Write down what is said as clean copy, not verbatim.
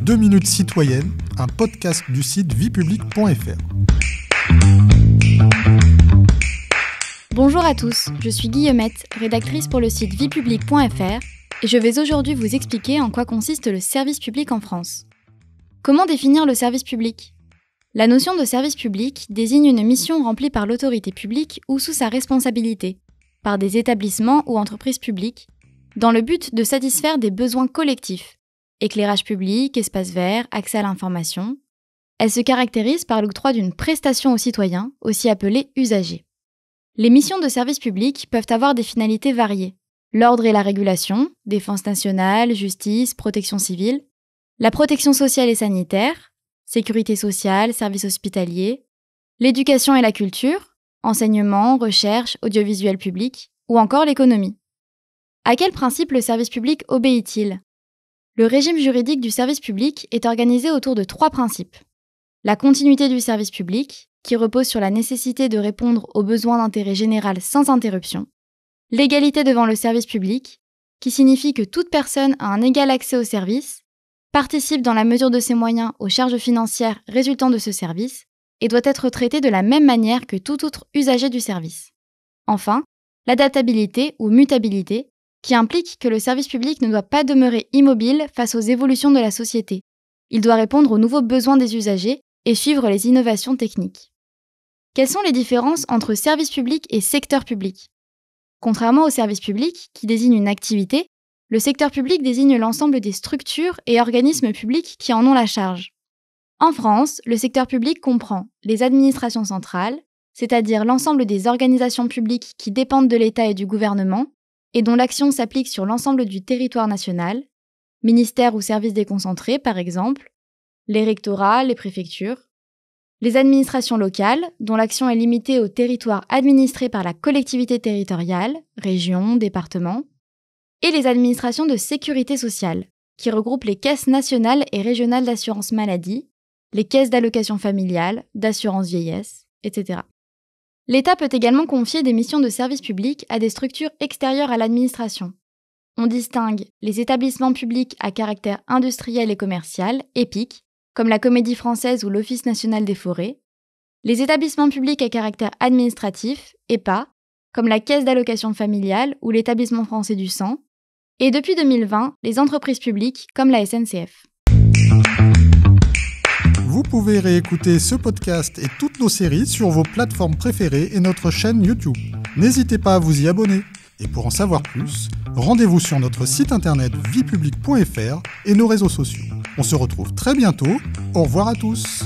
2 minutes citoyennes, un podcast du site viepublique.fr. Bonjour à tous, je suis Guillemette, rédactrice pour le site viepublique.fr et je vais aujourd'hui vous expliquer en quoi consiste le service public en France. Comment définir le service public ? La notion de service public désigne une mission remplie par l'autorité publique ou sous sa responsabilité, par des établissements ou entreprises publiques, dans le but de satisfaire des besoins collectifs, éclairage public, espace vert, accès à l'information. Elle se caractérise par l'octroi d'une prestation aux citoyens, aussi appelée usagers. Les missions de service public peuvent avoir des finalités variées. L'ordre et la régulation, défense nationale, justice, protection civile, la protection sociale et sanitaire, sécurité sociale, services hospitaliers, l'éducation et la culture, enseignement, recherche, audiovisuel public, ou encore l'économie. À quel principe le service public obéit-il ? Le régime juridique du service public est organisé autour de 3 principes. La continuité du service public, qui repose sur la nécessité de répondre aux besoins d'intérêt général sans interruption. L'égalité devant le service public, qui signifie que toute personne a un égal accès au service, participe dans la mesure de ses moyens aux charges financières résultant de ce service et doit être traitée de la même manière que tout autre usager du service. Enfin, l'adaptabilité ou mutabilité, qui implique que le service public ne doit pas demeurer immobile face aux évolutions de la société. Il doit répondre aux nouveaux besoins des usagers et suivre les innovations techniques. Quelles sont les différences entre service public et secteur public ? Contrairement au service public, qui désigne une activité, le secteur public désigne l'ensemble des structures et organismes publics qui en ont la charge. En France, le secteur public comprend les administrations centrales, c'est-à-dire l'ensemble des organisations publiques qui dépendent de l'État et du gouvernement, et dont l'action s'applique sur l'ensemble du territoire national, ministères ou services déconcentrés par exemple, les rectorats, les préfectures, les administrations locales, dont l'action est limitée au territoire administré par la collectivité territoriale, région, département, et les administrations de sécurité sociale, qui regroupent les caisses nationales et régionales d'assurance maladie, les caisses d'allocation familiale, d'assurance vieillesse, etc. L'État peut également confier des missions de service public à des structures extérieures à l'administration. On distingue les établissements publics à caractère industriel et commercial, EPIC, comme la Comédie Française ou l'Office national des forêts, les établissements publics à caractère administratif, EPA, comme la Caisse d'allocation familiale ou l'Établissement français du sang, et depuis 2020, les entreprises publiques comme la SNCF. Vous pouvez réécouter ce podcast et toutes nos séries sur vos plateformes préférées et notre chaîne YouTube. N'hésitez pas à vous y abonner. Et pour en savoir plus, rendez-vous sur notre site internet viepublique.fr et nos réseaux sociaux. On se retrouve très bientôt. Au revoir à tous.